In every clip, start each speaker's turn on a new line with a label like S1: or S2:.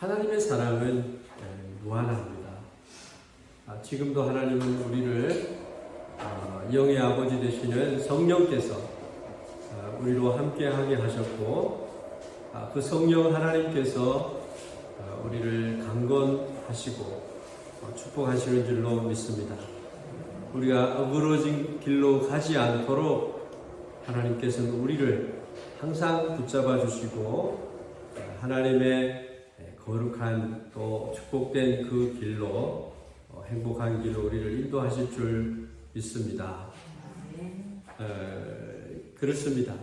S1: 하나님의 사랑은 무한합니다. 지금도 하나님은 우리를 영의 아버지 되시는 성령께서 우리로 함께하게 하셨고, 그 성령 하나님께서 우리를 강건하시고 축복하시는 줄로 믿습니다. 우리가 어그러진 길로 가지 않도록 하나님께서는 우리를 항상 붙잡아 주시고, 하나님의 거룩한 또 축복된 그 길로, 행복한 길로 우리를 인도하실 줄 믿습니다. 그렇습니다.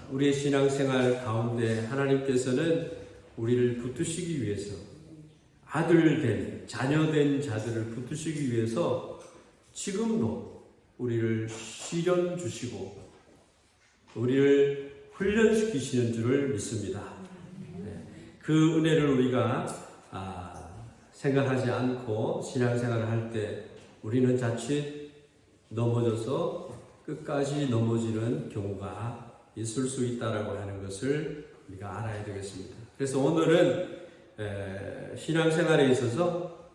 S1: 우리의 신앙생활 가운데 하나님께서는 우리를 붙드시기 위해서, 아들된, 자녀된 자들을 붙드시기 위해서 지금도 우리를 시련 주시고 우리를 훈련시키시는 줄을 믿습니다. 그 은혜를 우리가 생각하지 않고 신앙생활을 할 때 우리는 자칫 넘어져서 끝까지 넘어지는 경우가 있을 수 있다라고 하는 것을 우리가 알아야 되겠습니다. 그래서 오늘은 신앙생활에 있어서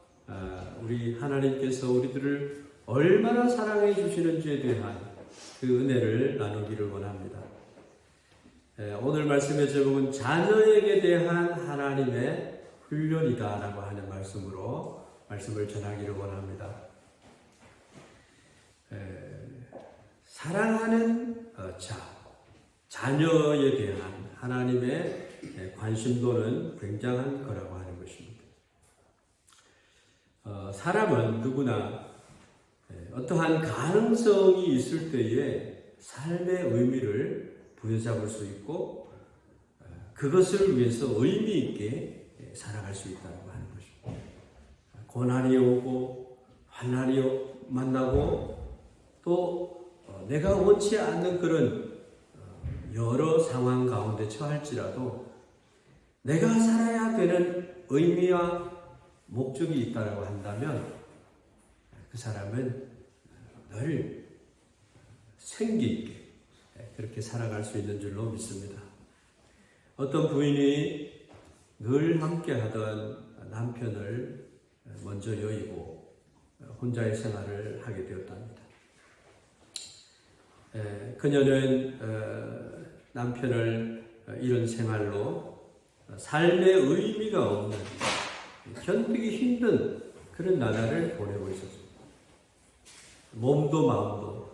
S1: 우리 하나님께서 우리들을 얼마나 사랑해 주시는지에 대한 그 은혜를 나누기를 원합니다. 오늘 말씀의 제목은 자녀에게 대한 하나님의 훈련이다라고 하는 말씀으로 말씀을 전하기를 원합니다. 사랑하는 자녀에 대한 하나님의 관심도는 굉장한 거라고 하는 것입니다. 사람은 누구나 어떠한 가능성이 있을 때에 삶의 의미를 부여잡을 수 있고, 그것을 위해서 의미 있게 살아갈 수 있다고 하는 것입니다. 고난이 오고 환난이 만나고 또 내가 원치 않는 그런 여러 상황 가운데 처할지라도 내가 살아야 되는 의미와 목적이 있다고 한다면 그 사람은 늘 생기 있게 그렇게 살아갈 수 있는 줄로 믿습니다. 어떤 부인이 늘 함께 하던 남편을 먼저 여의고 혼자의 생활을 하게 되었답니다. 그녀는 남편을 이런 생활로 삶의 의미가 없는, 견디기 힘든 그런 나날을 보내고 있었습니다. 몸도 마음도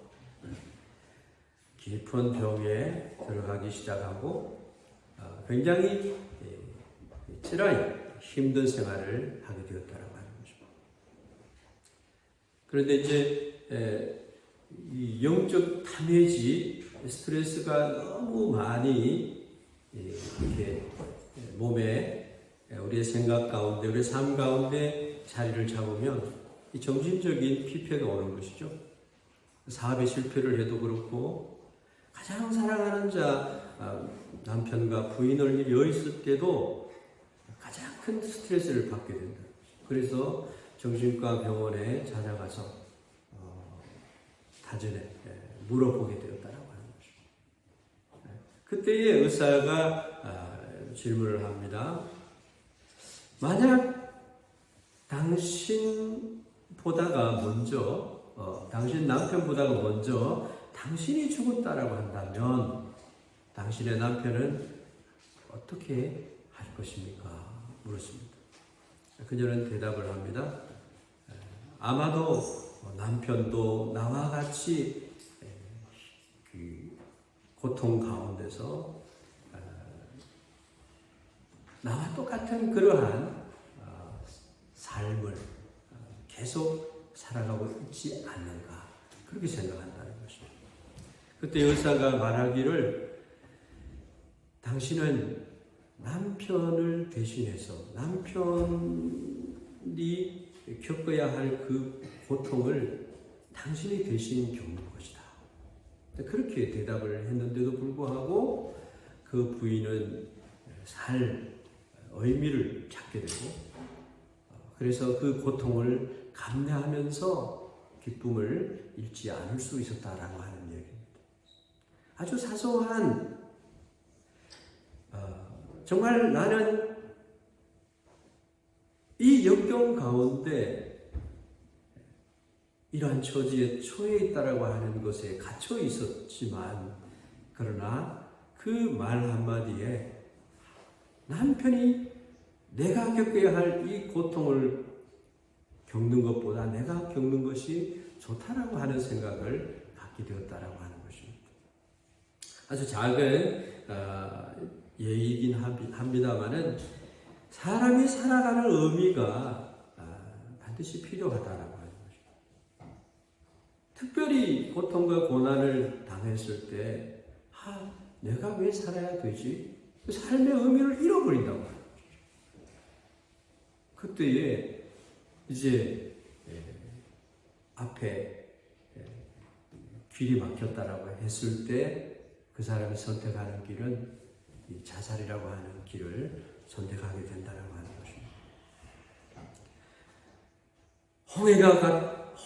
S1: 깊은 병에 들어가기 시작하고 굉장히 힘든 생활을 하게 되었다고 하는 것입니다. 그런데 이제 이 영적 다메지, 스트레스가 너무 많이 이렇게 몸에, 우리의 생각 가운데, 우리의 삶 가운데 자리를 잡으면 이 정신적인 피폐가 오는 것이죠. 사업에 실패를 해도 그렇고, 가장 사랑하는 남편과 부인을 여있을 때도 가장 큰 스트레스를 받게 된다. 그래서 정신과 병원에 찾아가서 다전에 물어보게 되었다라고 하는 것입니다. 그때의 의사가 질문을 합니다. 만약 당신 남편보다가 먼저 당신이 죽었다라고 한다면 당신의 남편은 어떻게 할 것입니까? 물었습니다. 그녀는 대답을 합니다. 아마도 남편도 나와 같이 그 고통 가운데서 나와 똑같은 그러한 삶을 계속 살아가고 있지 않는가, 그렇게 생각한다는 것입니다. 그때 의사가 말하기를, 당신은 남편을 대신해서 남편이 겪어야 할 그 고통을 당신이 대신 겪는 것이다. 그렇게 대답을 했는데도 불구하고 그 부인은 살 의미를 찾게 되고, 그래서 그 고통을 감내하면서 기쁨을 잃지 않을 수 있었다라고 하는 얘기입니다. 아주 사소한, 정말 나는 이 역경 가운데 이러한 처지에 처해 있다라고 하는 것에 갇혀 있었지만, 그러나 그 말 한마디에 남편이 내가 겪어야 할 이 고통을 겪는 것보다 내가 겪는 것이 좋다라고 하는 생각을 갖게 되었다라고 하는 것입니다. 아주 작은 예이긴 합니다만은 사람이 살아가는 의미가 반드시 필요하다라고 하는 것입니다. 특별히 고통과 고난을 당했을 때 내가 왜 살아야 되지? 삶의 의미를 잃어버린다고 하는 거죠. 그때에 이제 앞에 길이 막혔다라고 했을 때 그 사람이 선택하는 길은 이 자살이라고 하는 길을 선택하게 된다라고 하는 것입니다.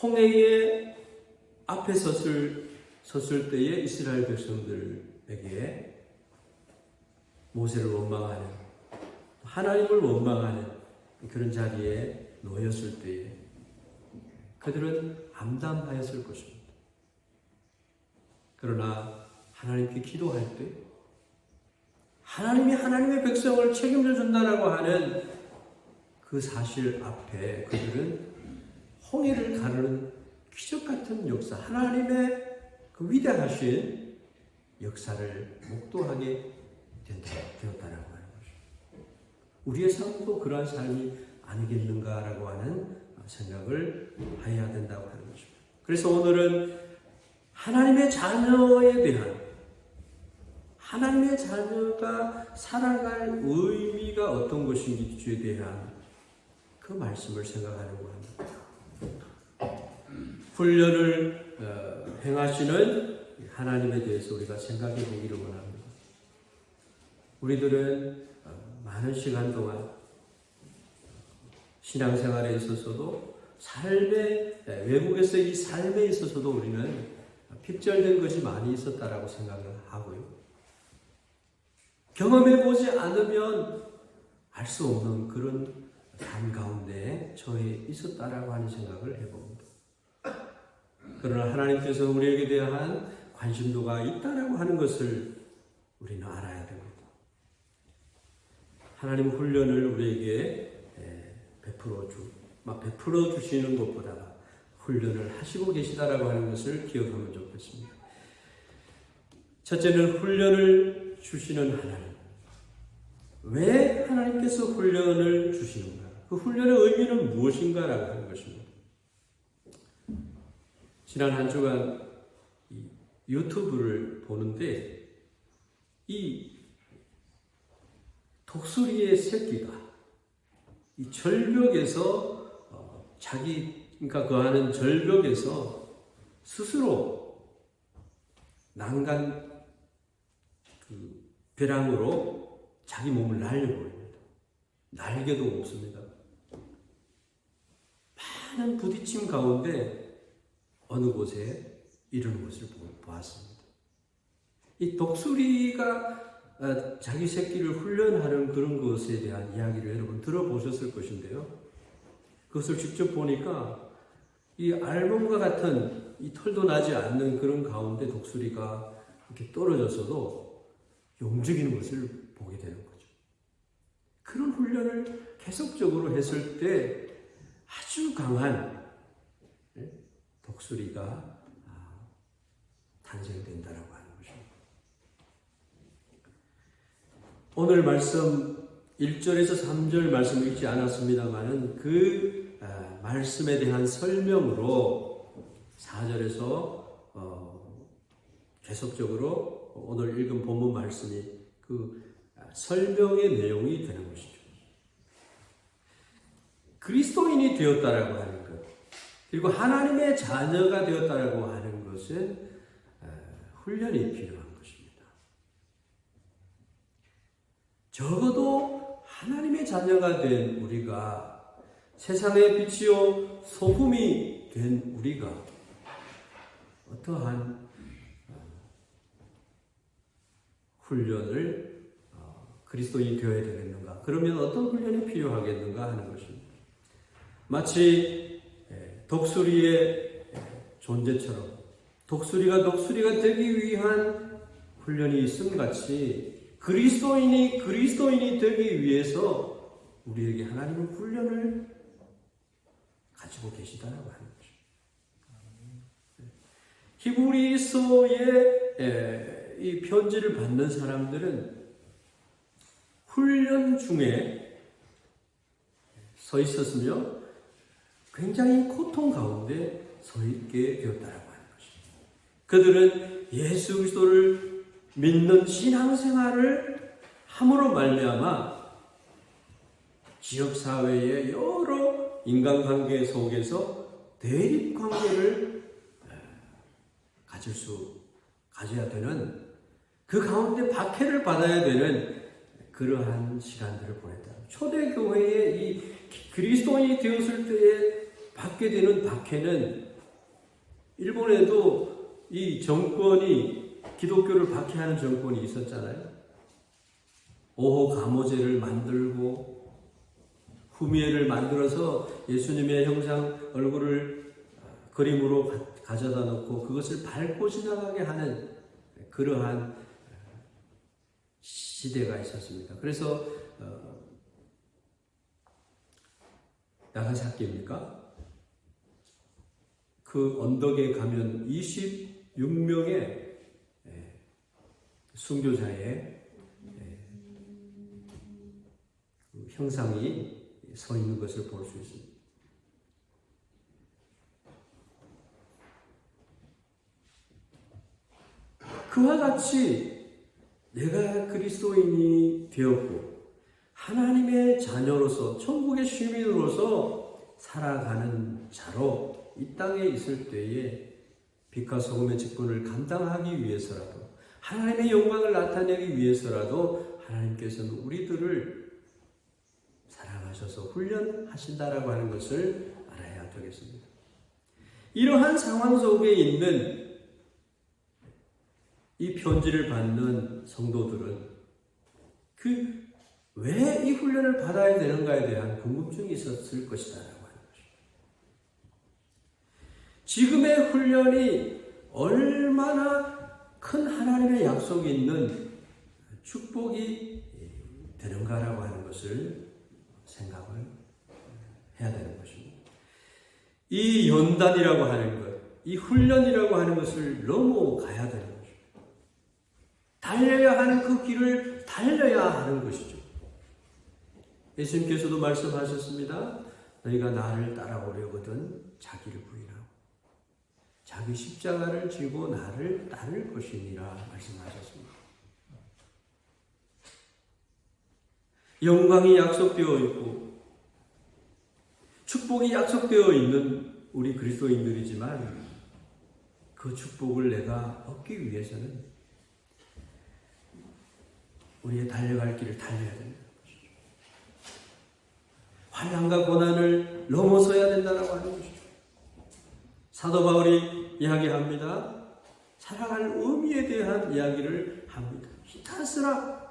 S1: 홍해의 앞에 섰을 때에 이스라엘 백성들에게 모세를 원망하는, 하나님을 원망하는 그런 자리에 놓였을 때에 그들은 암담하였을 것입니다. 그러나 하나님께 기도할 때 하나님이 하나님의 백성을 책임져 준다라고 하는 그 사실 앞에 그들은 홍해를 가르는 기적 같은 역사, 하나님의 그 위대하신 역사를 목도하게 되었다라고 하는 것입니다. 우리의 삶도 그러한 삶이 아니겠는가라고 하는 생각을 해야 된다고 하는 것입니다. 그래서 오늘은 하나님의 자녀에 대한, 하나님의 자녀가 살아갈 의미가 어떤 것인지에 대한 그 말씀을 생각하려고 합니다. 훈련을 행하시는 하나님에 대해서 우리가 생각해 보기를 원합니다. 우리들은 많은 시간 동안 신앙생활에 있어서도 외국에서 이 삶에 있어서도 우리는 핍절된 것이 많이 있었다라고 생각을 하고요. 경험해보지 않으면 알 수 없는 그런 삶 가운데 처해 있었다라고 하는 생각을 해봅니다. 그러나 하나님께서 우리에게 대한 관심도가 있다라고 하는 것을 우리는 알아야 됩니다. 하나님은 훈련을 우리에게 베풀어 주시는 것보다 훈련을 하시고 계시다라고 하는 것을 기억하면 좋겠습니다. 첫째는 훈련을 주시는 하나님. 왜 하나님께서 훈련을 주시는가? 그 훈련의 의미는 무엇인가라고 하는 것입니다. 지난 한 주간 유튜브를 보는데 이 독수리의 새끼가 이 절벽에서 자기가 거하는 절벽에서 스스로 난간 벼랑으로 자기 몸을 날려버립니다. 날개도 없습니다. 많은 부딪힘 가운데 어느 곳에 이르는 것을 보았습니다. 이 독수리가 자기 새끼를 훈련하는 그런 것에 대한 이야기를 여러분 들어보셨을 것인데요. 그것을 직접 보니까 이 알몸과 같은 이 털도 나지 않는 그런 가운데 독수리가 이렇게 떨어져서도 움직이는 것을 보게 되는 거죠. 그런 훈련을 계속적으로 했을 때 아주 강한 독수리가 탄생된다라고 하는 것입니다. 오늘 말씀 1절에서 3절 말씀을 읽지 않았습니다만은 그 말씀에 대한 설명으로 4절에서 계속적으로 오늘 읽은 본문 말씀이 그 설명의 내용이 되는 것이죠. 그리스도인이 되었다라고 하는 것, 그리고 하나님의 자녀가 되었다라고 하는 것은 훈련이 필요한 것입니다. 적어도 하나님의 자녀가 된 우리가, 세상의 빛이요 소금이 된 우리가 어떠한 훈련을 그리스도인이 되어야 되겠는가? 그러면 어떤 훈련이 필요하겠는가 하는 것입니다. 마치 독수리의 존재처럼 독수리가 되기 위한 훈련이 있음 같이 그리스도인이 되기 위해서 우리에게 하나님은 훈련을 가지고 계시다라고 하는 거죠. 히브리서의 이 편지를 받는 사람들은 훈련 중에 서 있었으며 굉장히 고통 가운데 서 있게 되었다라고 하는 것입니다. 그들은 예수 그리스도를 믿는 신앙생활을 함으로 말미암아 지역사회의 여러 인간관계 속에서 대립관계를 가져야 되는 그 가운데 박해를 받아야 되는 그러한 시간들을 보냈다. 초대교회의 이 그리스도인이 되었을 때에 받게 되는 박해는 일본에도 이 정권이 기독교를 박해하는 정권이 있었잖아요. 오호 가모제를 만들고 후미에를 만들어서 예수님의 형상 얼굴을 그림으로 가져다 놓고 그것을 밟고 지나가게 하는 그러한 시대가 있었습니다. 그래서 나가사키입니까? 그 언덕에 가면 26명의 순교자의 형상이 서 있는 것을 볼 수 있습니다. 그와 같이 내가 그리스도인이 되었고 하나님의 자녀로서 천국의 시민으로서 살아가는 자로 이 땅에 있을 때에 빛과 소금의 직분을 감당하기 위해서라도 하나님의 영광을 나타내기 위해서라도 하나님께서는 우리들을 사랑하셔서 훈련하신다라고 하는 것을 알아야 되겠습니다. 이러한 상황 속에 있는 이 편지를 받는 성도들은 왜 이 훈련을 받아야 되는가에 대한 궁금증이 있었을 것이다라고 하는 것입니다. 지금의 훈련이 얼마나 큰 하나님의 약속이 있는 축복이 되는가라고 하는 것을 생각을 해야 되는 것입니다. 이 연단이라고 하는 것, 이 훈련이라고 하는 것을 넘어가야 되는 것입니다. 달려야 하는 그 길을 달려야 하는 것이죠. 예수님께서도 말씀하셨습니다. 너희가 나를 따라오려거든 자기를 부인하고 자기 십자가를 지고 나를 따를 것이니라 말씀하셨습니다. 영광이 약속되어 있고 축복이 약속되어 있는 우리 그리스도인들이지만 그 축복을 내가 얻기 위해서는 우리의 달려갈 길을 달려야 됩니다. 환난과 고난을 넘어서야 된다고 하는 것이죠. 사도 바울이 이야기합니다. 살아갈 의미에 대한 이야기를 합니다. 히타스라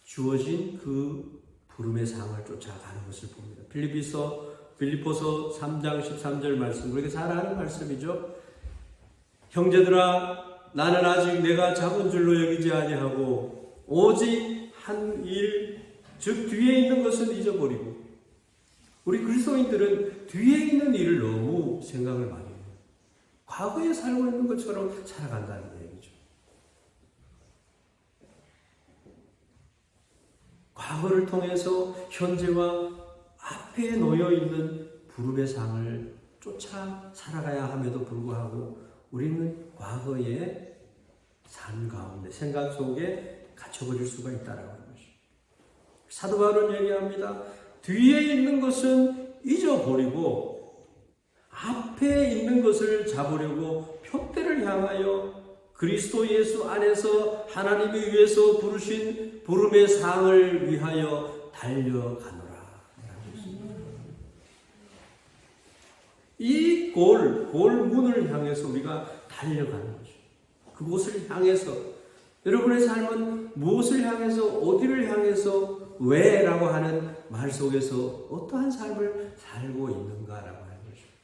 S1: 주어진 그 부름의 상을 쫓아가는 것을 봅니다. 빌립보서 3장 13절 말씀, 우리가 잘 아는 말씀이죠. 형제들아 나는 아직 내가 잡은 줄로 여기지 아니하고 오직 한 일, 즉 뒤에 있는 것은 잊어버리고 우리 그리스도인들은 뒤에 있는 일을 너무 생각을 많이 해요. 과거에 살고 있는 것처럼 살아간다는 얘기죠. 과거를 통해서 현재와 앞에 놓여 있는 부름의 상을 쫓아 살아가야 함에도 불구하고 우리는 과거의 삶 가운데 생각 속에 갇혀버릴 수가 있다라고 하는 것이죠. 사도 바울은 얘기합니다. 뒤에 있는 것은 잊어버리고 앞에 있는 것을 잡으려고 표대를 향하여 그리스도 예수 안에서 하나님이 위해서 부르신 부름의 상을 위하여 달려가노라. 이 골문을 향해서 우리가 달려가는 거죠. 그곳을 향해서 여러분의 삶은 무엇을 향해서 어디를 향해서 왜라고 하는 말 속에서 어떠한 삶을 살고 있는가라고 하는 것입니다.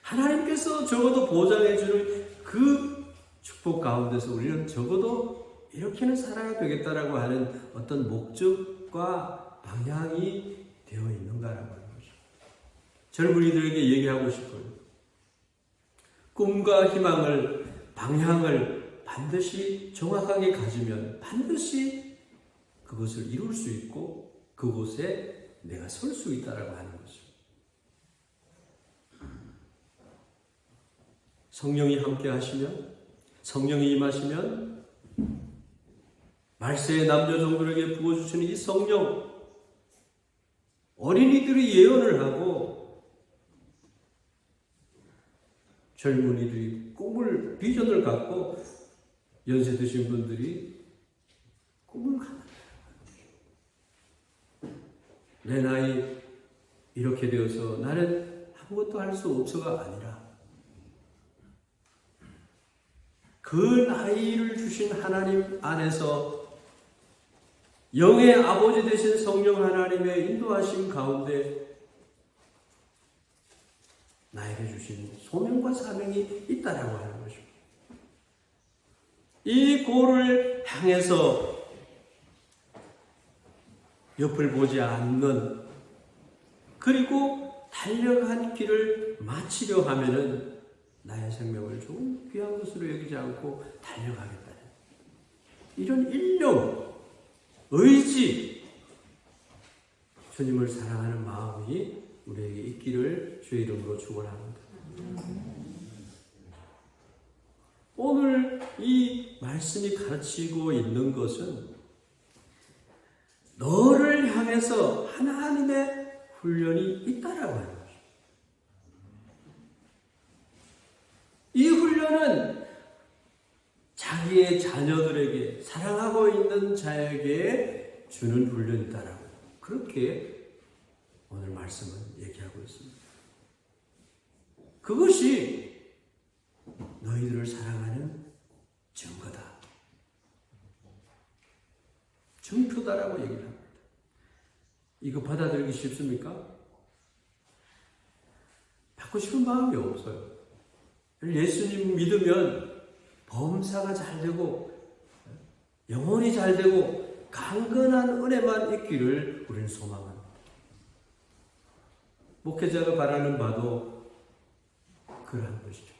S1: 하나님께서 적어도 보장해 주는 그 축복 가운데서 우리는 적어도 이렇게는 살아야 되겠다라고 하는 어떤 목적과 방향이 되어 있는가라고 하는 것입니다. 젊은이들에게 얘기하고 싶어요. 꿈과 희망을, 방향을 반드시 정확하게 가지면 반드시 그것을 이룰 수 있고 그곳에 내가 설 수 있다라고 하는 것입니다. 성령이 함께 하시면, 성령이 임하시면 말세의 남녀 종들에게 부어주시는 이 성령, 어린이들이 예언을 하고 젊은이들이 꿈을, 비전을 갖고 연세 드신 분들이 꿈을 갖는 내 나이 이렇게 되어서 나는 아무것도 할 수 없어가 아니라 그 나이를 주신 하나님 안에서 영의 아버지 되신 성령 하나님의 인도하심 가운데 나에게 주신 소명과 사명이 있다라고 하는 것입니다. 이 고를 향해서 옆을 보지 않는, 그리고 달려간 길을 마치려 하면은 나의 생명을 조금 귀한 것으로 여기지 않고 달려가겠다는 이런 일념, 의지, 주님을 사랑하는 마음이 우리에게 있기를 주의 이름으로 축원합니다. 오늘 이 말씀이 가르치고 있는 것은 너를 향해서 하나님의 훈련이 있다라고 하는 것입니다. 이 훈련은 자기의 자녀들에게, 사랑하고 있는 자에게 주는 훈련이다라고, 그렇게 오늘 말씀은 얘기하고 있습니다. 그것이 너희들을 사랑하는 증거다, 증표다라고 얘기를 합니다. 이거 받아들이기 쉽습니까? 받고 싶은 마음이 없어요. 예수님 믿으면 범사가 잘 되고 영혼이 잘 되고 강건한 은혜만 있기를 우리는 소망합니다. 목회자가 바라는 바도 그러한 것이죠.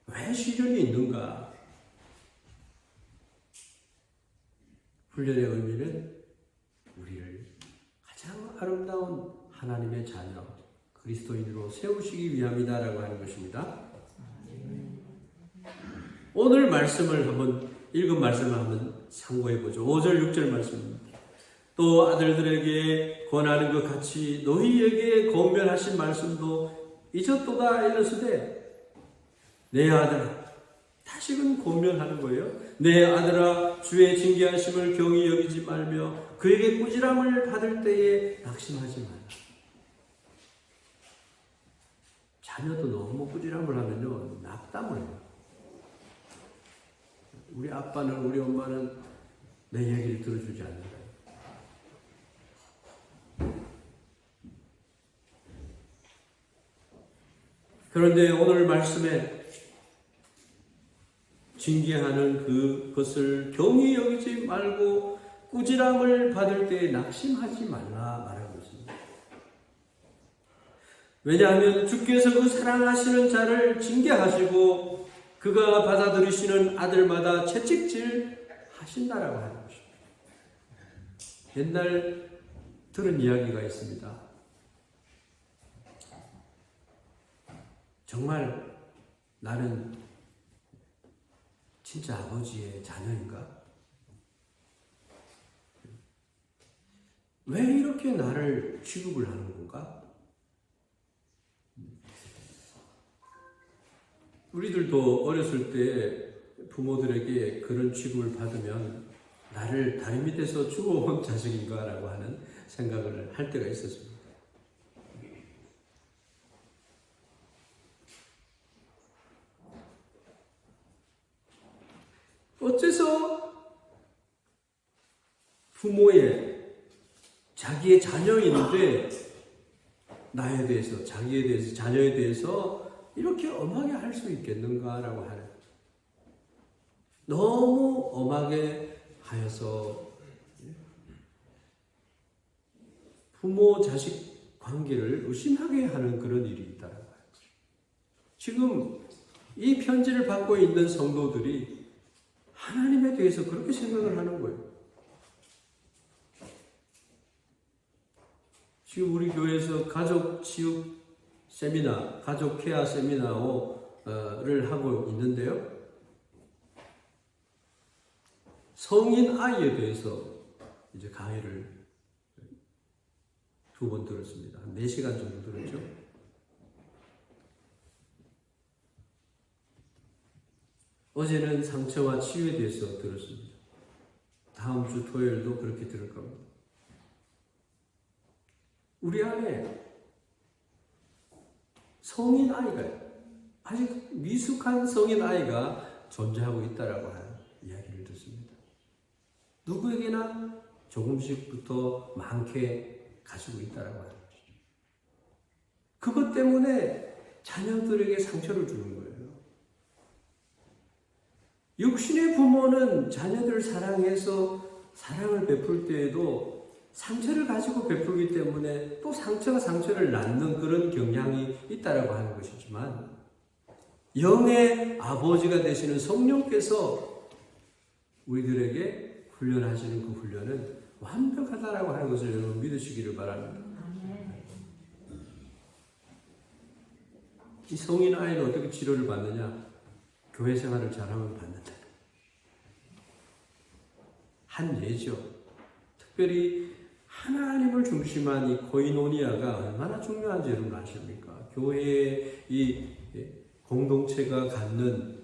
S1: 왜 시련이 있는가? 훈련의 의미는 우리를 가장 아름다운 하나님의 자녀, 그리스도인으로 세우시기 위함이다라고 하는 것입니다. 오늘 말씀을 한번, 읽은 말씀을 한번 참고해 보죠. 5절 6절 말씀입니다. 또 아들들에게 권하는 것 같이 너희에게 권면하신 말씀도 잊었도다 이르시되 내 아들아, 다시금 권면하는 거예요. 내 아들아, 주의 징계하심을 경히 여기지 말며 그에게 꾸지람을 받을 때에 낙심하지 말라. 자녀도 너무 꾸지람을 하면요, 낙담을 해요. 우리 아빠는, 우리 엄마는 내 얘기를 들어주지 않는다. 그런데 오늘 말씀에 징계하는 그것을 경히 여기지 말고 꾸지람을 받을 때 낙심하지 말라 말하고 있습니다. 왜냐하면 주께서 그 사랑하시는 자를 징계하시고 그가 받아들이시는 아들마다 채찍질 하신다라고 하는 것입니다. 옛날 들은 이야기가 있습니다. 정말 나는 진짜 아버지의 자녀인가? 왜 이렇게 나를 취급을 하는 건가? 우리들도 어렸을 때 부모들에게 그런 취급을 받으면 나를 다리 밑에서 주워온 자식인가라고 하는 생각을 할 때가 있었습니다. 어째서 부모의 자기의 자녀인데 나에 대해서, 자기에 대해서, 자녀에 대해서 이렇게 엄하게 할 수 있겠는가라고 하는, 너무 엄하게 하여서 부모 자식 관계를 의심하게 하는 그런 일이 있다라고 해요. 지금 이 편지를 받고 있는 성도들이 하나님에 대해서 그렇게 생각을 하는 거예요. 지금 우리 교회에서 가족 치유 세미나, 가족 케어 세미나를 하고 있는데요. 성인 아이에 대해서 이제 강의를 2번 들었습니다. 한 4시간 정도 들었죠. 어제는 상처와 치유에 대해서 들었습니다. 다음 주 토요일도 그렇게 들을 겁니다. 우리 안에 성인 아이가, 아직 미숙한 성인 아이가 존재하고 있다라고 하는 이야기를 듣습니다. 누구에게나 조금씩부터 많게 가지고 있다라고 하는 것이죠. 그것 때문에 자녀들에게 상처를 주는 거예요. 육신의 부모는 자녀들을 사랑해서 사랑을 베풀 때에도 상처를 가지고 베풀기 때문에 또 상처가 상처를 낳는 그런 경향이 있다라고 하는 것이지만, 영의 아버지가 되시는 성령께서 우리들에게 훈련하시는 그 훈련은 완벽하다라고 하는 것을 여러분 믿으시기를 바랍니다. 이 성인 아이는 어떻게 치료를 받느냐? 교회 생활을 잘하면 받는다. 한 예죠. 특별히 하나님을 중심한 이 코이노니아가 얼마나 중요한지 여러분 아십니까? 교회의 이 공동체가 갖는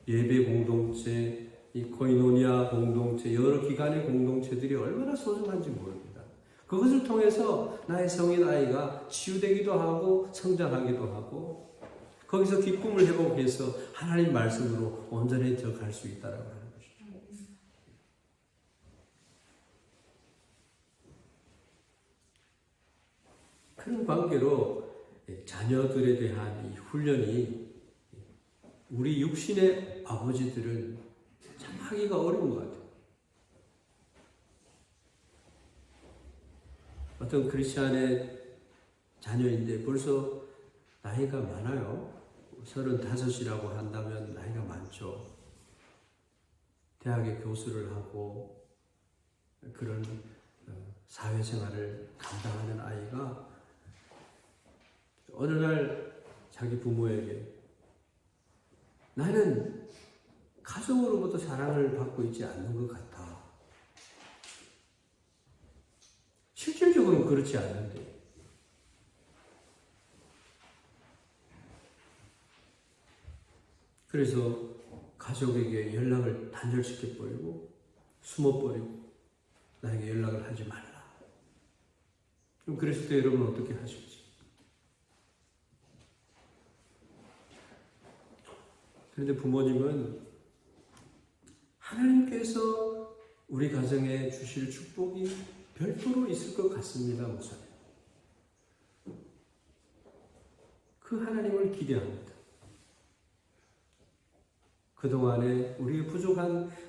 S1: 예배 공동체, 이 코이노니아 공동체, 여러 기관의 공동체들이 얼마나 소중한지 모릅니다. 그것을 통해서 나의 성인 아이가 치유되기도 하고 성장하기도 하고 거기서 기쁨을 회복해서 하나님 말씀으로 온전해져 갈 수 있다라고 하는 것이죠. 그런 관계로 자녀들에 대한 이 훈련이 우리 육신의 아버지들은 참 하기가 어려운 것 같아요. 어떤 크리스찬의 자녀인데 벌써 나이가 많아요. 35이라고 한다면 나이가 많죠. 대학의 교수를 하고 그런 사회생활을 감당하는 아이가 어느 날 자기 부모에게 나는 가족으로부터 사랑을 받고 있지 않는 것 같아. 실질적으로는 그렇지 않는데. 그래서 가족에게 연락을 단절시켜버리고 숨어버리고 나에게 연락을 하지 말라. 그럼 그랬을 때 여러분 어떻게 하실지. 그런데 부모님은 하나님께서 우리 가정에 주실 축복이 별도로 있을 것 같습니다, 목사님. 그 하나님을 기대합니다. 그동안에 우리의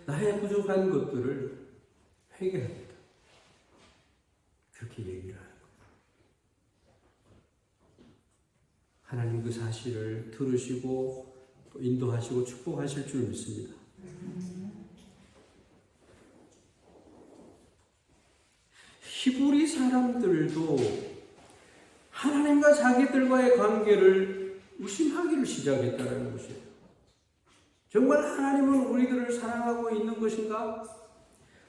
S1: 나의 부족한 것들을 회개합니다. 그렇게 얘기를 하는 거예요. 하나님 그 사실을 들으시고 또 인도하시고 축복하실 줄 믿습니다. 히브리 사람들도 하나님과 자기들과의 관계를 의심하기를 시작했다는 것이에요. 정말 하나님은 우리들을 사랑하고 있는 것인가?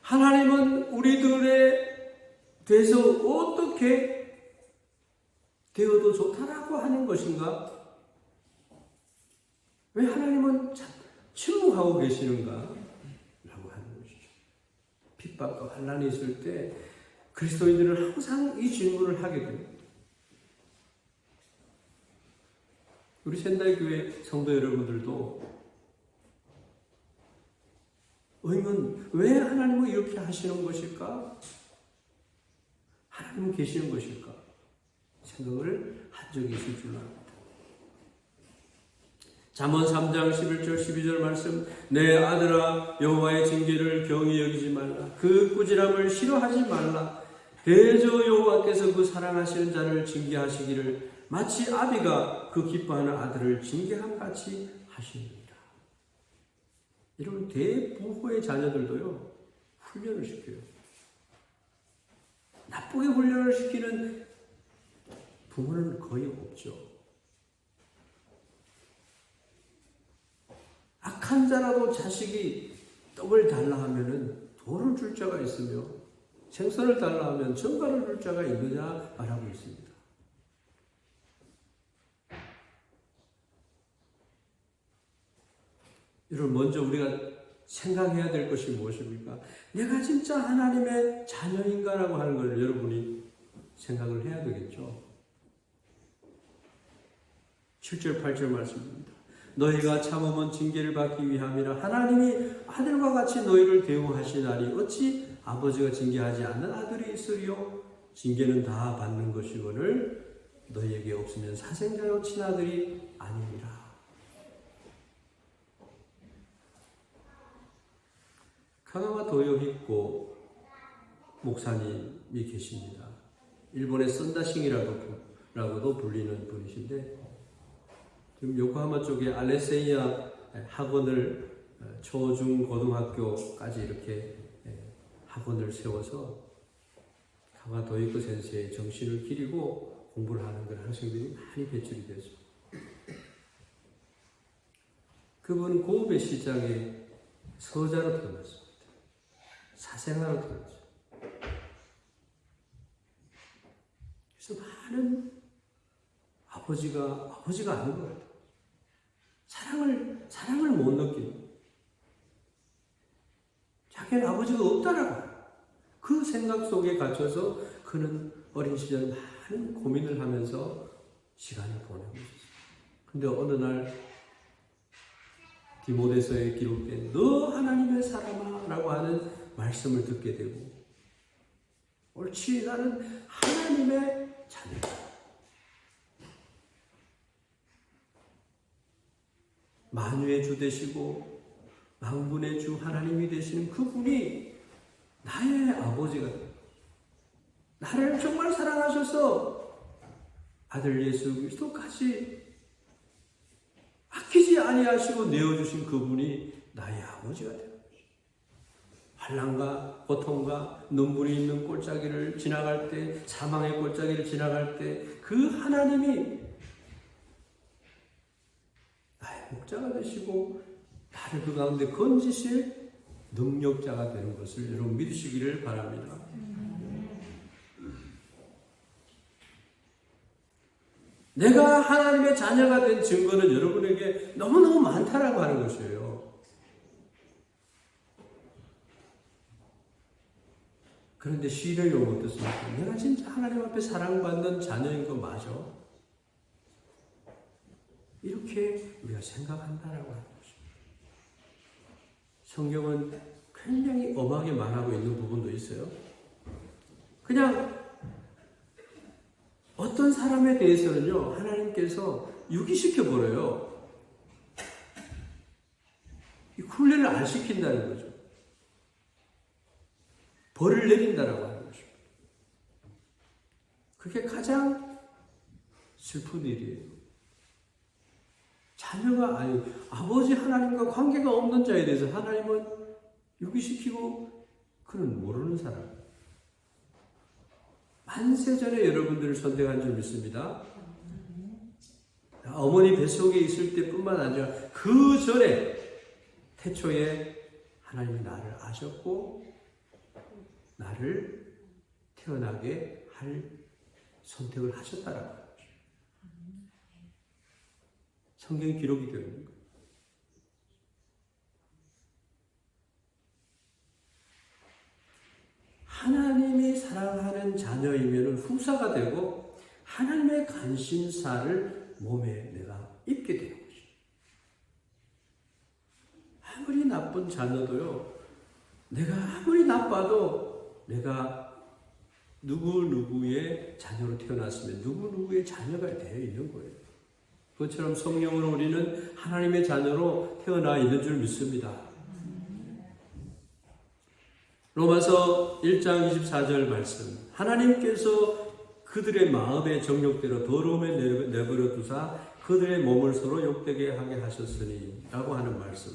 S1: 하나님은 우리들에 대해서 어떻게 되어도 좋다라고 하는 것인가? 왜 하나님은 침묵하고 계시는가? 라고 하는 것이죠. 핍박과 환난이 있을 때 그리스도인들은 항상 이 질문을 하게 됩니다. 우리仙台교회 성도 여러분들도 의문, 왜 하나님은 이렇게 하시는 것일까? 하나님은 계시는 것일까? 생각을 한 적이 있을 줄 압니다. 잠언 3장 11절 12절 말씀, 내 아들아 여호와의 징계를 경히 여기지 말라. 그 꾸지람을 싫어하지 말라. 대저 여호와께서 그 사랑하시는 자를 징계하시기를 마치 아비가 그 기뻐하는 아들을 징계함 같이 하시느니라. 여러분, 대부호의 자녀들도요 훈련을 시켜요. 나쁘게 훈련을 시키는 부모는 거의 없죠. 악한 자라도 자식이 떡을 달라 하면은 돌을 줄 자가 있으며 생선을 달라 하면 전갈을 줄 자가 있느냐 말하고 있습니다. 여러분, 먼저 우리가 생각해야 될 것이 무엇입니까? 내가 진짜 하나님의 자녀인가라고 하는 걸 여러분이 생각을 해야 되겠죠. 7절 8절 말씀입니다. 너희가 참으면 징계를 받기 위함이라. 하나님이 아들과 같이 너희를 대우하시나니 어찌 아버지가 징계하지 않는 아들이 있으리요? 징계는 다 받는 것이거늘 너희에게 없으면 사생자요 친아들이 아니니라. 카가와 도요히코 목사님이 계십니다. 일본의 썬다싱이라고도 불리는 분이신데, 지금 요코하마 쪽에 알레세이아 학원을 초, 중, 고등학교까지 이렇게 학원을 세워서 카가 도요히코 센세의 정신을 기리고 공부를 하는 그런 학생들이 많이 배출이 되죠. 그분은 고베 시장에 서자로 태어났습니다. 사생아로 태어났죠. 그래서 많은 아버지가 아닌 것 같아요. 사랑을 못 느끼는. 자기는 아버지가 없다라고 해요. 그 생각 속에 갇혀서 그는 어린 시절 많은 고민을 하면서 시간을 보내고 있었어요. 근데 어느 날 디모데서에 기록된 너 하나님의 사람아 라고 하는 말씀을 듣게 되고, 옳지, 나는 하나님의 자녀다. 만유의 주 되시고 만군의 주 하나님이 되시는 그분이 나의 아버지가 되고 나를 정말 사랑하셔서 아들 예수 그리스도까지 아끼지 아니하시고 내어주신 그분이 나의 아버지가 되고, 환난과 고통과 눈물이 있는 골짜기를 지나갈 때, 사망의 골짜기를 지나갈 때 그 하나님이 나의 목자가 되시고 나를 그 가운데 건지실 능력자가 되는 것을 여러분 믿으시기를 바랍니다. 내가 하나님의 자녀가 된 증거는 여러분에게 너무너무 많다라고 하는 것이에요. 그런데 시련이 어떻습니까? 내가 진짜 하나님 앞에 사랑받는 자녀인 거 맞아? 이렇게 우리가 생각한다라고 하는 것입니다. 성경은 굉장히 엄하게 말하고 있는 부분도 있어요. 그냥 어떤 사람에 대해서는요, 하나님께서 유기시켜 버려요. 훈련을 안 시킨다는 거죠. 벌을 내린다라고 하는 것입니다. 그게 가장 슬픈 일이에요. 자녀가 아버지 하나님과 관계가 없는 자에 대해서 하나님은 유기시키고 그는 모르는 사람. 만세전에 여러분들을 선택한 줄 믿습니다. 어머니 뱃속에 있을 때뿐만 아니라 그 전에 태초에 하나님이 나를 아셨고 나를 태어나게 할 선택을 하셨다라는 거죠. 성경에 기록이 되어 있는 거예요. 하나님이 사랑하는 자녀이면 후사가 되고 하나님의 관심사를 몸에 내가 입게 되는 것이죠. 아무리 나쁜 자녀도요, 내가 아무리 나빠도 내가 누구누구의 자녀로 태어났으면 누구누구의 자녀가 되어 있는 거예요. 그것처럼 성령으로 우리는 하나님의 자녀로 태어나 있는 줄 믿습니다. 로마서 1장 24절 말씀. 하나님께서 그들의 마음의 정욕대로 더러움에 내버려 두사 그들의 몸을 서로 욕되게 하게 하셨으니 라고 하는 말씀.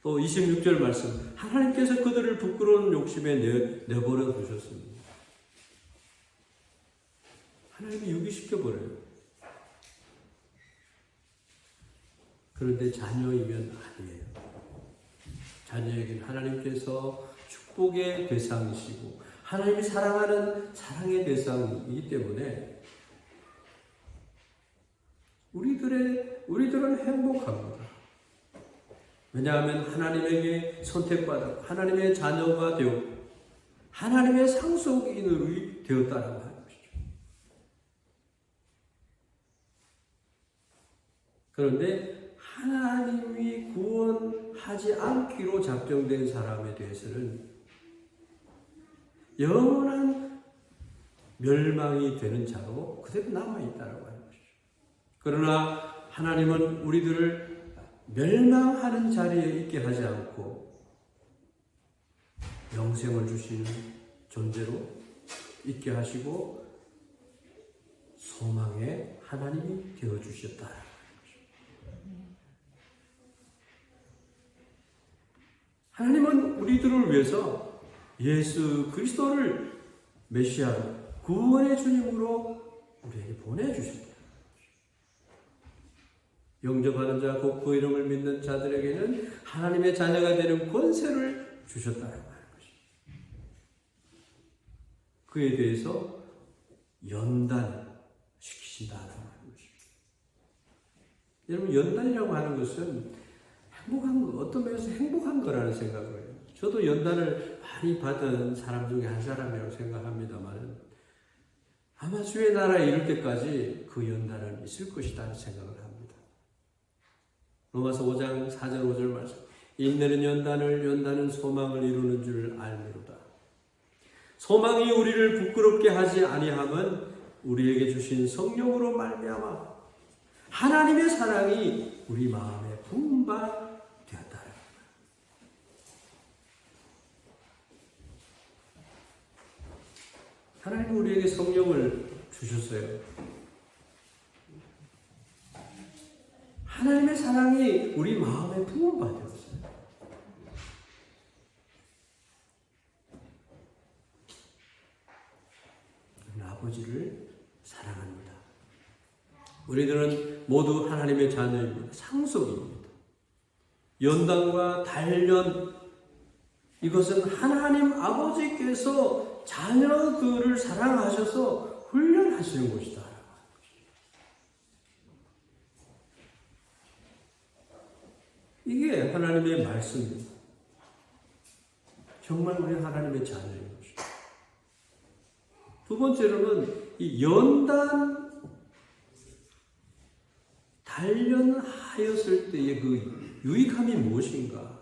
S1: 또 26절 말씀. 하나님께서 그들을 부끄러운 욕심에 내버려 두셨습니다. 하나님이 유기시켜버려요. 그런데 자녀이면 아니에요. 자녀에게는 하나님께서 축복의 대상이시고 하나님이 사랑하는 사랑의 대상이기 때문에 우리들은 행복합니다. 왜냐하면 하나님에게 선택받아 하나님의 자녀가 되었고 하나님의 상속인으로 되었다라고 하는 것이죠. 그런데 하나님이 구원하지 않기로 작정된 사람에 대해서는 영원한 멸망이 되는 자로 그대로 남아있다라고 하는 것이죠. 그러나 하나님은 우리들을 멸망하는 자리에 있게 하지 않고 영생을 주시는 존재로 있게 하시고 소망의 하나님이 되어주셨다. 하나님은 우리들을 위해서 예수 그리스도를 메시아로 구원의 주님으로 우리에게 보내주십니다. 영접하는 자, 곧 그 이름을 믿는 자들에게는 하나님의 자녀가 되는 권세를 주셨다고 하는 것입니다. 그에 대해서 연단시키신다고 하는 것입니다. 여러분, 연단이라고 하는 것은 어떤 면에서 행복한 거라는 생각을 해요. 저도 연단을 많이 받은 사람 중에 한 사람이라고 생각합니다만 아마 주의 나라에 이를 때까지 그 연단은 있을 것이라는 생각을 합니다. 로마서 5장 4절 5절 말씀. 인내는 연단은 소망을 이루는 줄 알미로다. 소망이 우리를 부끄럽게 하지 아니함은 우리에게 주신 성령으로 말미암아 하나님의 사랑이 우리 마음에 부은 바 되었다. 하나님은 우리에게 성령을 주셨어요. 하나님의 사랑이 우리 마음에 부은 바 되었어요. 아버지를 사랑합니다. 우리들은 모두 하나님의 자녀입니다. 상속입니다. 연단과 단련, 이것은 하나님 아버지께서 자녀들을 사랑하셔서 훈련하시는 것이다. 이게 하나님의 말씀입니다. 정말 우리 하나님의 자녀인 것입니다. 두 번째로는 이 연단, 단련하였을 때의 그 유익함이 무엇인가?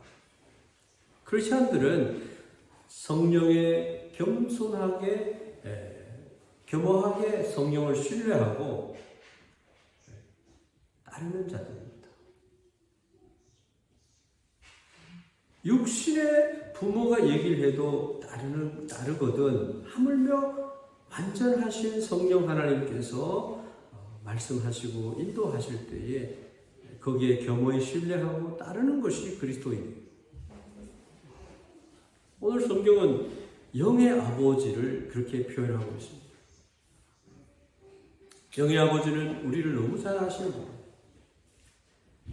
S1: 크리스천들은 성령에 겸손하게, 겸허하게 성령을 신뢰하고 따르는 자들입니다. 육신의 부모가 얘기를 해도 따르거든 하물며 완전하신 성령 하나님께서 말씀하시고 인도하실 때에 거기에 겸허히 신뢰하고 따르는 것이 그리스도입니다. 오늘 성경은 영의 아버지를 그렇게 표현하고 있습니다. 영의 아버지는 우리를 너무 잘 아시는 분입니다.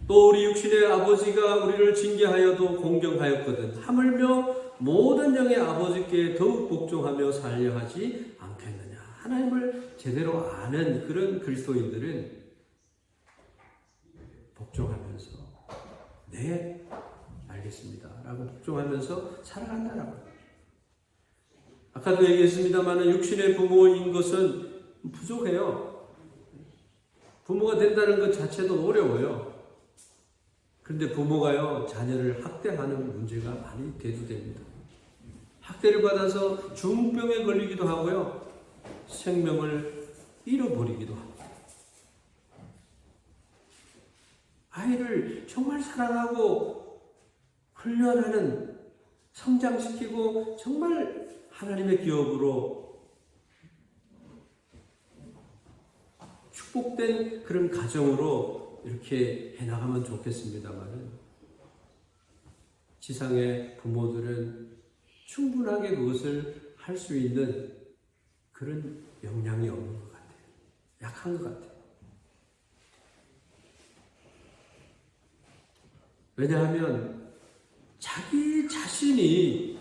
S1: 또 우리 육신의 아버지가 우리를 징계하여도 공경하였거든 하물며 모든 영의 아버지께 더욱 복종하며 살려 하지 않겠느냐. 하나님을 제대로 아는 그런 그리스도인들은 복종하면서 네 알겠습니다 라고 복종하면서 살아간다라고 합니다. 아까도 얘기했습니다만 육신의 부모인 것은 부족해요. 부모가 된다는 것 자체도 어려워요. 그런데 부모가요 자녀를 학대하는 문제가 많이 대두됩니다. 학대를 받아서 중병에 걸리기도 하고요. 생명을 잃어버리기도 합니다. 아이를 정말 사랑하고 훈련하는, 성장시키고 정말 하나님의 기업으로 축복된 그런 가정으로 이렇게 해나가면 좋겠습니다만, 지상의 부모들은 충분하게 그것을 할 수 있는 그런 역량이 없는 것 같아요. 약한 것 같아요. 왜냐하면 자기 자신이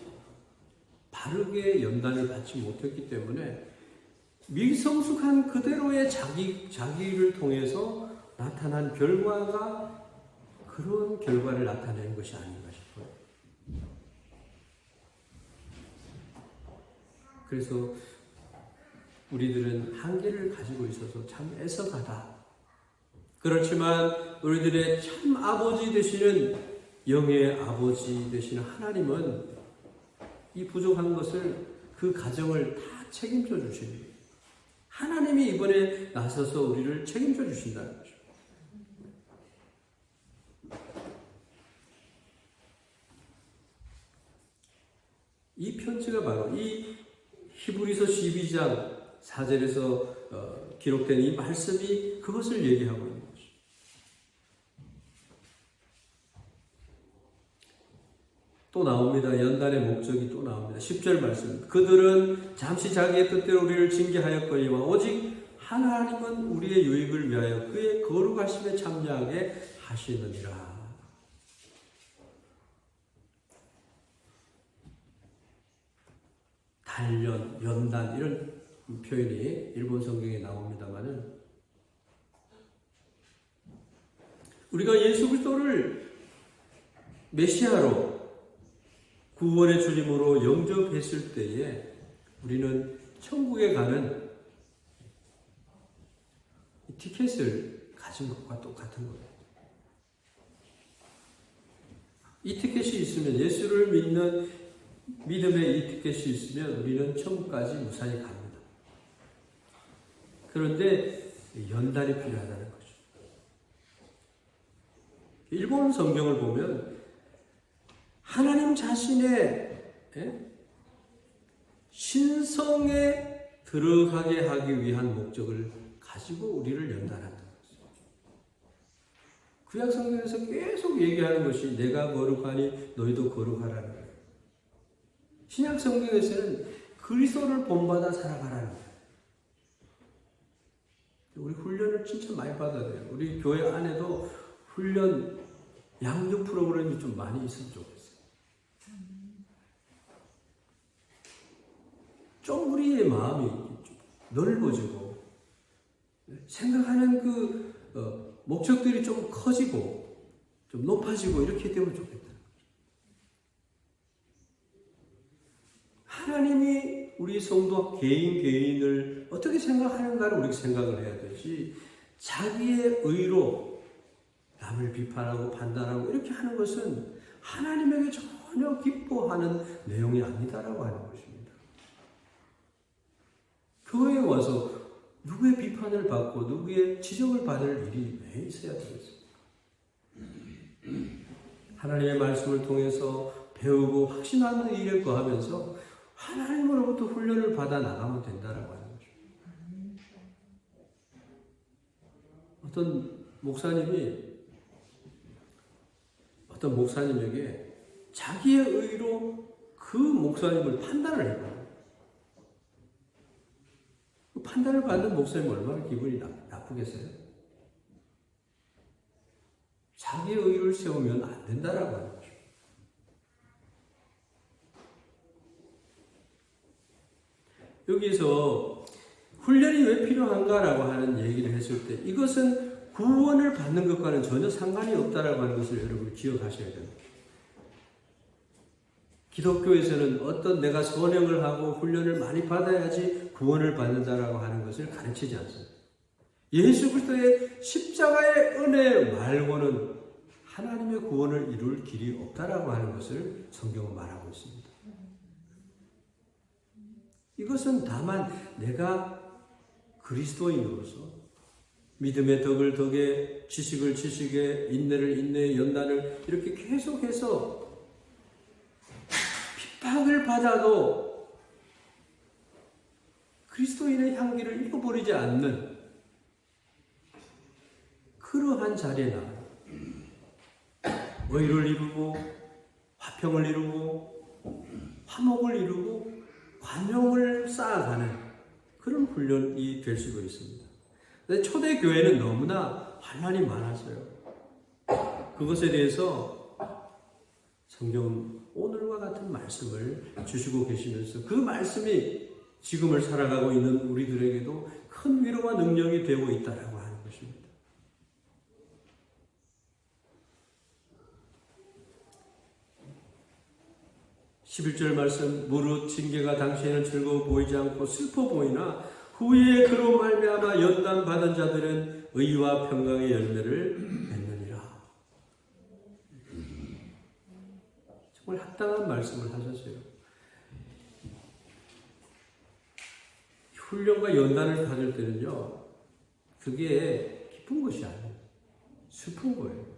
S1: 바르게 연단을 받지 못했기 때문에 미성숙한 그대로의 자기를 통해서 나타난 결과가 그런 결과를 나타내는 것이 아닌가 싶어요. 그래서 우리들은 한계를 가지고 있어서 참 애석하다. 그렇지만 우리들의 참 아버지 되시는, 영의 아버지 되시는 하나님은 이 부족한 것을, 그 가정을 다 책임져 주십니다. 하나님이 이번에 나서서 우리를 책임져 주신다는 거죠. 이 편지가 바로 이 히브리서 12장 4절에서 기록된 이 말씀이 그것을 얘기하고 있는 거죠. 또 나옵니다. 연단의 목적이 또 나옵니다. 10절 말씀. 그들은 잠시 자기의 뜻대로 우리를 징계하였거니와 오직 하나님은 우리의 유익을 위하여 그의 거룩하심에 참여하게 하시느니라. 단련, 연단 이런 표현이 일본 성경에 나옵니다만은, 우리가 예수 그리스도를 메시아로 구원의 주님으로 영접했을 때에 우리는 천국에 가는 티켓을 가진 것과 똑같은 거예요. 이 티켓이 있으면, 예수를 믿는 믿음의 이 티켓이 있으면 우리는 천국까지 무사히 갑니다. 그런데 연단이 필요하다는 거죠. 일본 성경을 보면 하나님 자신의 신성에 들어가게 하기 위한 목적을 가지고 우리를 연단한다는 거죠. 구약 성경에서 계속 얘기하는 것이 내가 거룩하니 너희도 거룩하라는 거예요. 신약 성경에서는 그리스도를 본받아 살아가라는 거예요. 우리 훈련을 진짜 많이 받아야 돼요. 우리 교회 안에도 훈련, 양육 프로그램이 좀 많이 있으면 좋겠어요. 좀 우리의 마음이 넓어지고 생각하는 그 목적들이 좀 커지고 좀 높아지고 이렇게 되면 좋겠다. 하나님이 우리 성도 개인을 어떻게 생각하는가를 우리가 생각을 해야 되지, 자기의 의로 남을 비판하고 판단하고 이렇게 하는 것은 하나님에게 전혀 기뻐하는 내용이 아니다라고 하는 것입니다. 교회에 와서 누구의 비판을 받고 누구의 지적을 받을 일이 왜 있어야 되겠습니까? 하나님의 말씀을 통해서 배우고 확신하는 일을 거하면서 하나님으로부터 훈련을 받아 나가면 된다라고 하는 거죠. 어떤 목사님에게 자기의 의로 그 목사님을 판단을 해봐요. 그 판단을 받는 목사님 얼마나 기분이 나쁘겠어요? 자기의 의를 세우면 안 된다라고 하는 거죠. 여기서 훈련이 왜 필요한가라고 하는 얘기를 했을 때 이것은 구원을 받는 것과는 전혀 상관이 없다라고 하는 것을 여러분 기억하셔야 됩니다. 기독교에서는 어떤 내가 선행을 하고 훈련을 많이 받아야지 구원을 받는다라고 하는 것을 가르치지 않습니다. 예수 그리스도의 십자가의 은혜 말고는 하나님의 구원을 이룰 길이 없다라고 하는 것을 성경은 말하고 있습니다. 이것은 다만 내가 그리스도인으로서 믿음의 덕을 덕에, 지식을 지식에, 인내를 인내에, 연단을 이렇게 계속해서 핍박을 받아도 그리스도인의 향기를 잃어버리지 않는 그러한 자리에 나아요. 의를 이루고 화평을 이루고 화목을 이루고 관용을 쌓아가는 그런 훈련이 될 수가 있습니다. 근데 초대 교회는 너무나 환난이 많았어요. 그것에 대해서 성경은 오늘과 같은 말씀을 주시고 계시면서 그 말씀이 지금을 살아가고 있는 우리들에게도 큰 위로와 능력이 되고 있다라고 하는 것입니다. 11절 말씀, 무릇 징계가 당시에는 즐거워 보이지 않고 슬퍼 보이나 후에 그로 말미암아 연단 받은 자들은 의와 평강의 열매를 맺느니라. 정말 합당한 말씀을 하셨어요. 훈련과 연단을 받을 때는요, 그게 기쁜 것이 아니에요. 슬픈 거예요.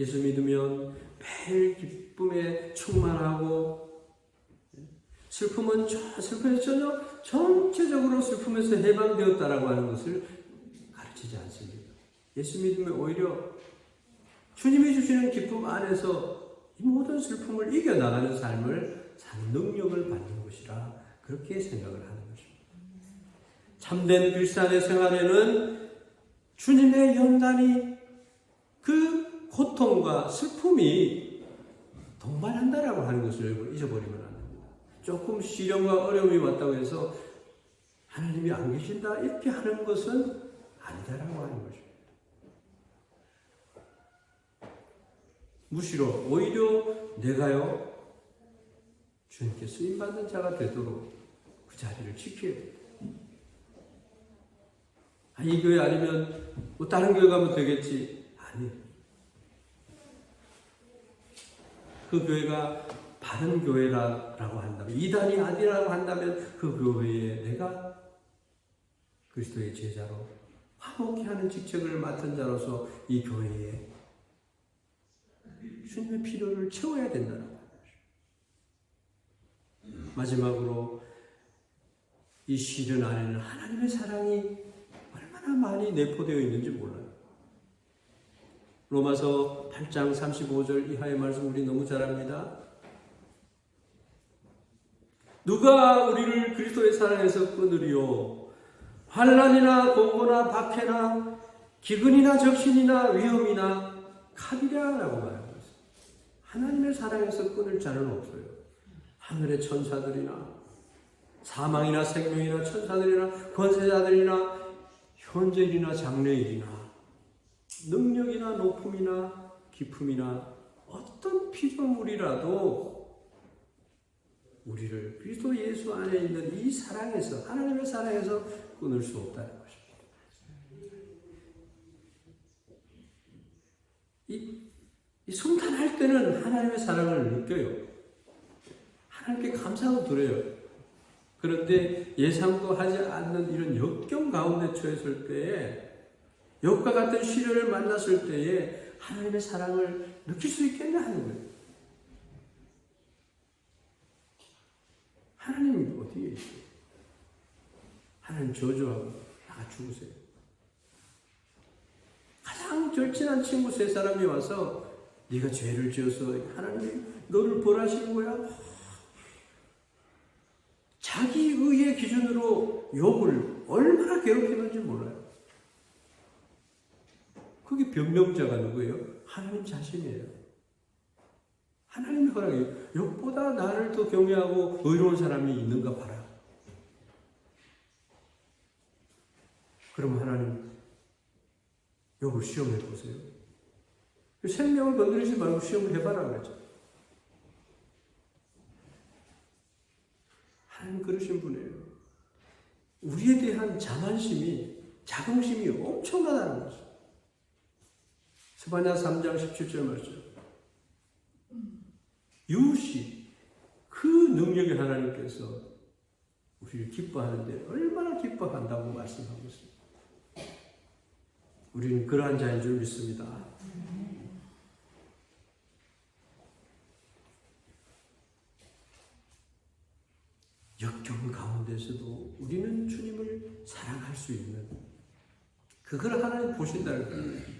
S1: 예수 믿으면 매일 기쁨에 충만하고, 슬픔은 슬픔에서 전혀 전체적으로 슬픔에서 해방되었다라고 하는 것을 가르치지 않습니다. 예수 믿으면 오히려 주님이 주시는 기쁨 안에서 이 모든 슬픔을 이겨나가는 삶을 사는 능력을 받는 것이라 그렇게 생각을 하는 것입니다. 참된 그리스도인의 생활에는 주님의 연단이 그 고통과 슬픔이 동반한다라고 하는 것을 잊어버리면 안 됩니다. 조금 시련과 어려움이 왔다고 해서 하나님이 안 계신다 이렇게 하는 것은 아니다라고 하는 것입니다. 무시로 오히려 내가요 주님께 쓰임받는 자가 되도록 그 자리를 지켜야 됩니다. 이 교회 아니면 뭐 다른 교회 가면 되겠지. 아니에요. 그 교회가 바른 교회라고 한다면, 이단이 아니라고 한다면 그 교회에 내가 그리스도의 제자로 화목히 하는 직책을 맡은 자로서 이 교회에 주님의 필요를 채워야 된다는 거예요. 마지막으로 이 시련 안에는 하나님의 사랑이 얼마나 많이 내포되어 있는지 몰라요. 로마서 8장 35절 이하의 말씀 우리 너무 잘 압니다. 누가 우리를 그리스도의 사랑에서 끊으리요? 환난이나 공고나 박해나 기근이나 적신이나 위험이나 칼이랴라고 말합니다. 하나님의 사랑에서 끊을 자는 없어요. 하늘의 천사들이나 사망이나 생명이나 천사들이나 권세자들이나 현재일이나 장래일이나 능력이나 높음이나 기품이나 어떤 피조물이라도 우리를 그리스도 예수 안에 있는 이 사랑에서, 하나님의 사랑에서 끊을 수 없다는 것입니다. 이 성탄할 때는 하나님의 사랑을 느껴요. 하나님께 감사도 드려요. 그런데 예상도 하지 않는 이런 역경 가운데 처했을 때에, 역과 같은 시련을 만났을 때에 하나님의 사랑을 느낄 수 있겠냐 하는 거예요. 하나님이 어디에 있어요? 하나님 저주하고 나가 죽으세요. 가장 절친한 친구 세 사람이 와서 네가 죄를 지어서 하나님이 너를 벌하시는 거야. 자기 의의 기준으로 욥을 얼마나 괴롭히는지 몰라요. 그게 변명자가 누구예요? 하나님 자신이에요. 하나님의 허락이에요. 욥보다 나를 더 경외하고 의로운 사람이 있는가 봐라. 그럼 하나님 욥을 시험해 보세요. 생명을 건드리지 말고 시험을 해봐라 그랬죠. 하나님 그러신 분이에요. 우리에 대한 자만심이, 자긍심이 엄청나다는 거죠. 스바냐 3장 17절 말씀. 이웃이 그 능력의 하나님께서 우리를 기뻐하는데 얼마나 기뻐한다고 말씀하고 있습니다. 우리는 그러한 자인 줄 믿습니다. 역경 가운데서도 우리는 주님을 사랑할 수 있는 그걸 하나님 보신다는 거예요.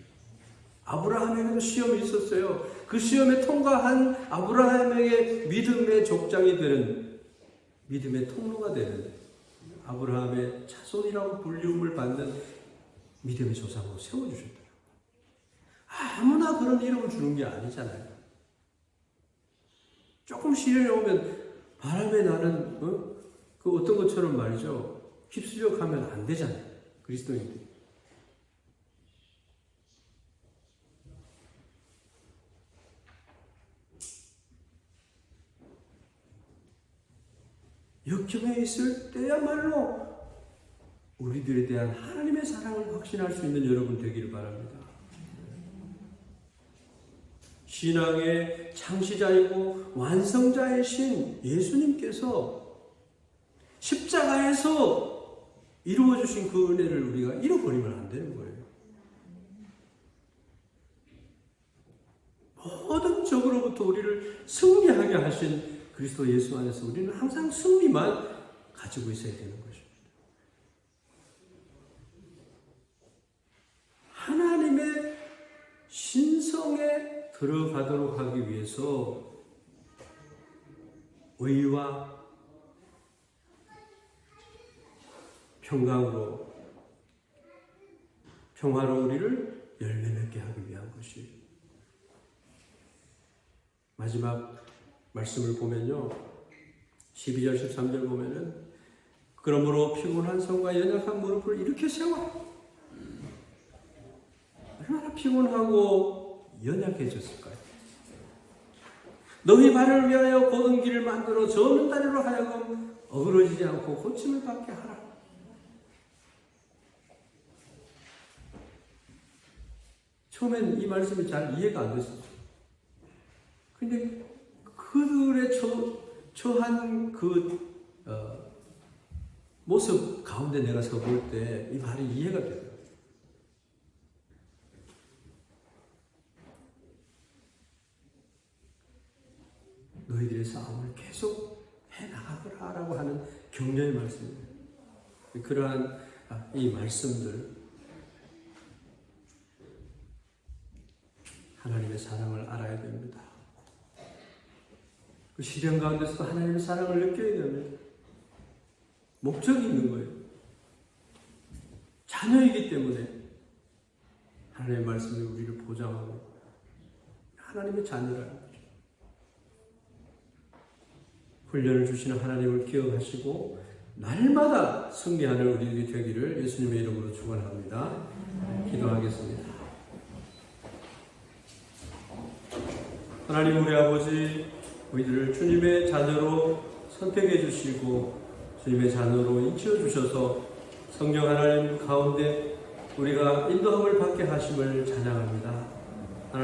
S1: 아브라함에게도 시험이 있었어요. 그 시험에 통과한 아브라함에게 믿음의 족장이 되는, 믿음의 통로가 되는, 아브라함의 자손이라고 불림을 받는 믿음의 조상으로 세워주셨더라고요. 아무나 그런 이름을 주는 게 아니잖아요. 조금 시련이 오면 바람에 나는 그 어떤 것처럼 말이죠. 휩쓸려 가면 안 되잖아요. 그리스도인들이. 역경에 있을 때야말로 우리들에 대한 하나님의 사랑을 확신할 수 있는 여러분 되기를 바랍니다. 신앙의 창시자이고 완성자이신 예수님께서 십자가에서 이루어주신 그 은혜를 우리가 잃어버리면 안 되는 거예요. 모든 적으로부터 우리를 승리하게 하신 그리스도 예수 안에서 우리는 항상 승리만 가지고 있어야 되는 것입니다. 하나님의 신성에 들어가도록 하기 위해서 의와 평강으로, 평화로 우리를 열매 맺게 하기 위한 것이에요. 마지막 말씀을 보면요, 12절 13절 보면은 그러므로 피곤한 손과 연약한 무릎을 이렇게 세워. 얼마나 피곤하고 연약해졌을까요? 너희 발을 위하여 곧은 길을 만들어 저는 다리로 하여금 어그러지지 않고 고침을 받게 하라. 처음엔 이 말씀이 잘 이해가 안 됐어요. 근데 그들의 처한 그 모습 가운데 내가 서볼 때 이 말이 이해가 돼요. 너희들의 싸움을 계속 해나가거라라고 하는 격려의 말씀이에요. 그러한 이 말씀들, 하나님의 사랑을 알아야 됩니다. 그 시련 가운데서도 하나님의 사랑을 느껴야 됩니다. 목적이 있는 거예요. 자녀이기 때문에 하나님의 말씀이 우리를 보장하고 하나님의 자녀라는 거죠. 훈련을 주시는 하나님을 기억하시고 날마다 승리하는 우리들이 되기를 예수님의 이름으로 축원합니다. 기도하겠습니다. 하나님 우리 아버지, 우리들을 주님의 자녀로 선택해 주시고 주님의 자녀로 인치어 주셔서 성령 하나님 가운데 우리가 인도함을 받게 하심을 찬양합니다.